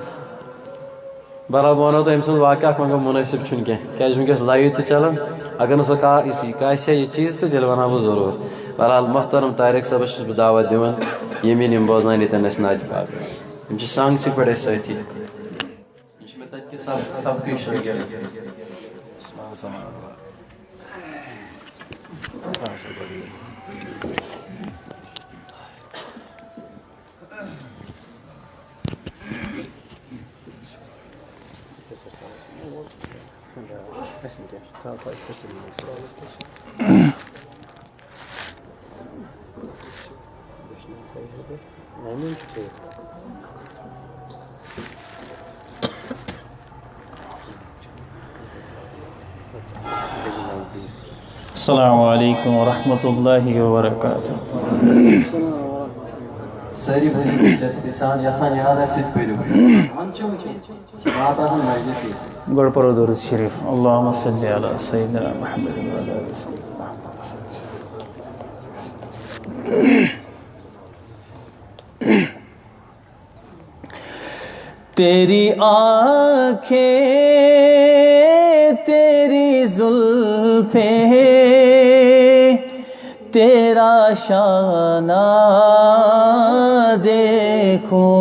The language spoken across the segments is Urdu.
بہرحال بہٕ ونو تۄہہِ أمۍ سُنٛد واقعہ اکھ مگر مُنٲسِب چھُنہٕ کینٛہہ کیٛازِ وٕنکٮ۪س لایِو تہِ چلان اگر نہٕ سۄ کاسہِ ہے یہِ چیٖز تہٕ تیٚلہِ وَنہٕ ہا بہٕ ضروٗر بہرحال محترم طارق صٲبس چھُس بہٕ دعوت دِوان یِم یِن یِم بوزناوَن ییٚتٮ۪ن اَسہِ نعتِ پاک یِم چھِ سانٛگسٕے پٮ۪ٹھ اَسہِ سٲتھی یہِ چھُ مےٚ تَتہِ کہِ سبقٕے شٲگِرد السلام علیکم ورحمۃ اللہ وبرکاتہ. سٲری یژھان یاد آسہِ سُہ تہِ پٔرِو بات آسان مجلسٕے گۄڈٕ پرو درود شریف. اللہم صلی علی سیدنا محمد وعلی آلہ وصحبہ. تیری آنکھیں تیری زلفیں تیرا شانہ دیکھوں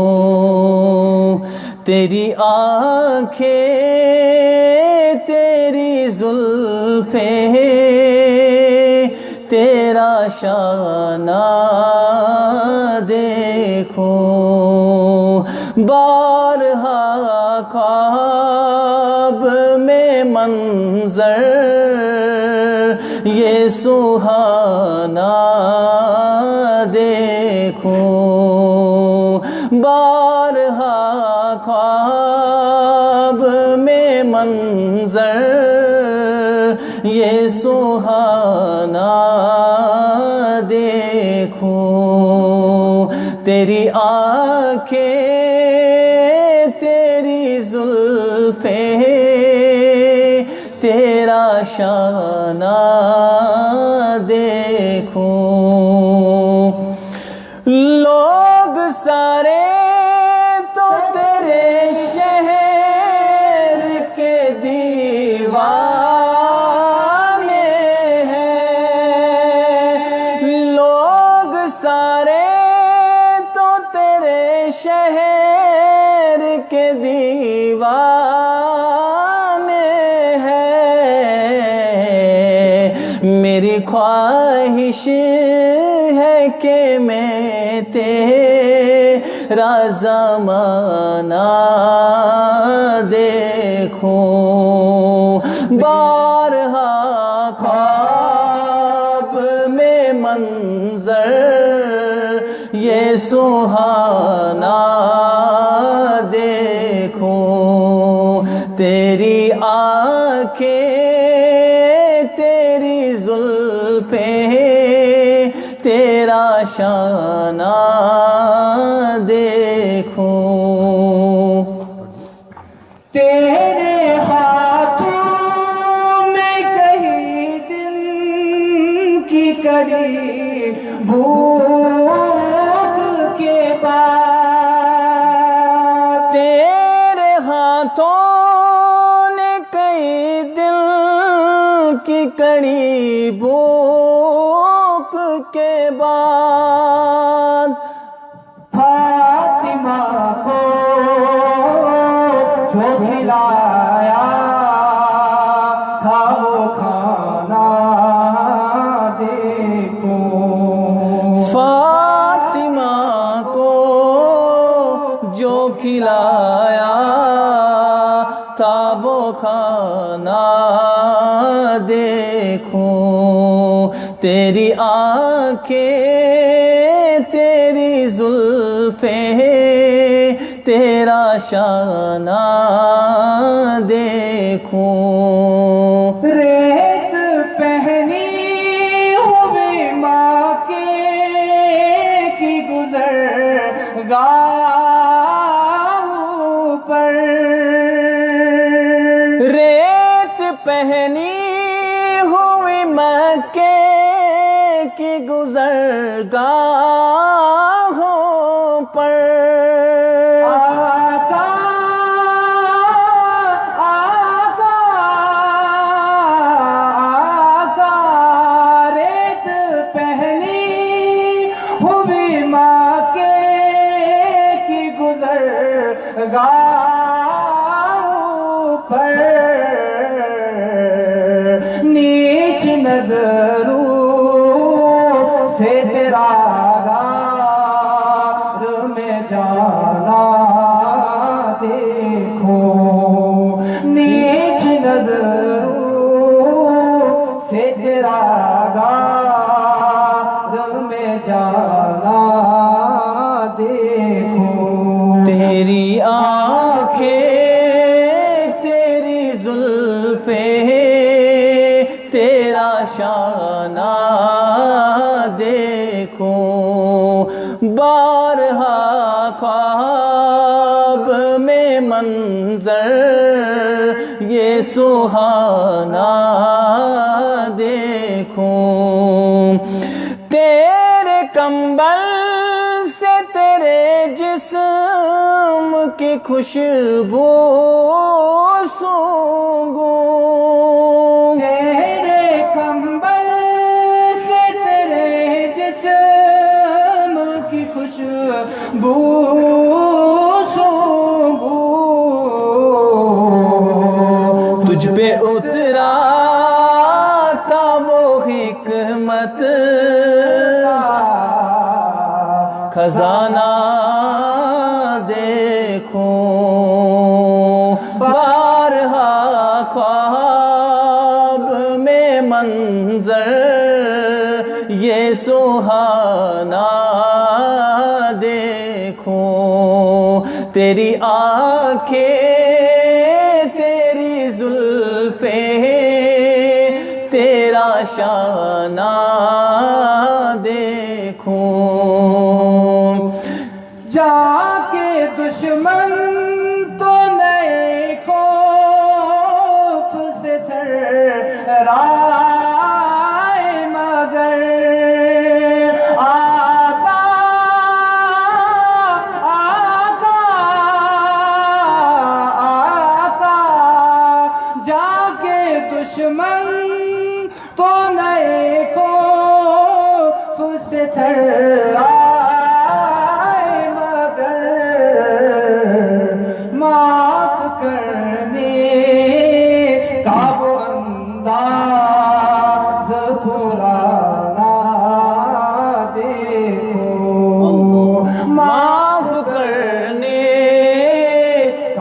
تیری آنکھیں تیری زلفیں تیرا شانہ دیکھوں بارہا خواب میں منظر یہ سہانا دیکھوں بارہا خواب میں منظر یہ سہانا دیکھوں تیری آنکھیں تیری زلفیں تیرا شانہ دیکھوں لوگ سارے تو تیرے شہر کے دیوانے ہیں لوگ سارے تو تیرے شہر کے دیوانے ہیں میری خواہش ہے کہ میں تیرا زمانہ دیکھوں بارہا خواب میں منظر یہ سہانا دیکھوں تیری آنکھیں تیری زلفیں تیرا شانہ دیکھوں تیرے ہاتھوں میں کہیں دن کی کڑی بھوک کے بعد تیرے ہاتھوں نے کئی دل کی کڑی بھوک کے بعد فاطمہ کو جو کھلایا تھا وہ کھانا دیکھو فاطمہ کو جو کھلایا تھا وہ کھانا دیکھوں تیری آنکھیں تیری زلفیں تیرا شانہ دیکھوں ریت پہنی ہوئی ماں کے کی گزرگاہ پر ریت پہنی ہوئی مکے کی گزرگاہوں پر آقا گاہوں پر نیچ نظروں سے تیرا غار میں جانا دیکھو، نیچ نظروں سے تیرا غار میں جانا دیکھو۔ تیری آنکھیں تیری زلفیں تیرا شانہ دیکھوں، بارہا خواب میں منظر یہ سہانا دیکھوں، تیرے کمبل سے تیرے جسم کی خوشبو سونگوں، تیرے کمبل سے تیرے جسم کی خوشبو سونگوں، تجھ پہ اترا تھا وہ حکمت خزانہ دیکھوں، بارہا خواب میں منظر یہ سہانا دیکھوں، تیری آنکھیں تیری زلفیں تیرا شانہ دیکھوں، جا کے دشمن تو نئے خوف سے تھرائے، مگر آقا آقا آقا، جا کے دشمن تو نئے خوف سے تھرائے، مگر معاف کرنے کا وہ انداز پرانا دیکھو، معاف کرنے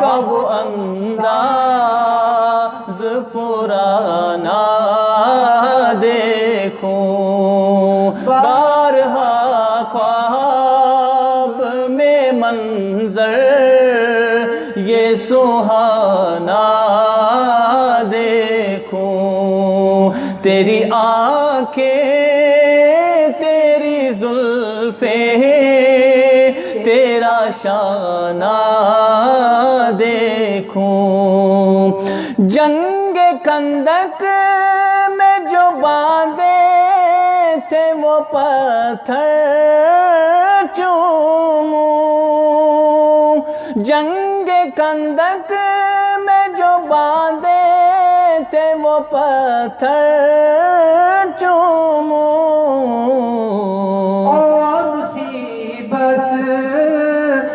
کا وہ انداز پرانا دیکھوں، بارہا خواب میں منظر یہ سہانا دیکھوں، تیری آنکھیں تیری زلفیں تیرا شانہ دیکھوں، جنگ خندق میں جو باندھے تھے وہ پتھر چوموں، جنگ خندق میں جو باندھے تھے وہ پتھر چوموں، اور مصیبت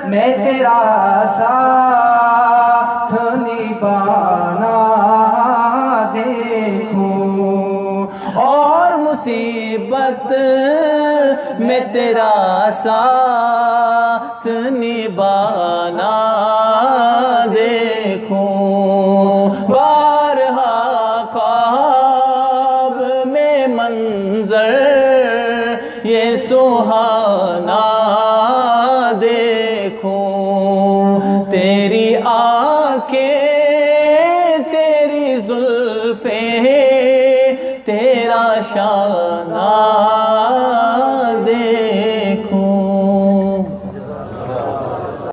میں تیرا ساتھ نبھانا دیکھوں، اور مصیبت میں تیرا ساتھ نبھانا دیکھوں، بارہا خواب میں منظر یہ سہانا دیکھوں، تیری آنکھیں تیری زلفیں تیرا شانہ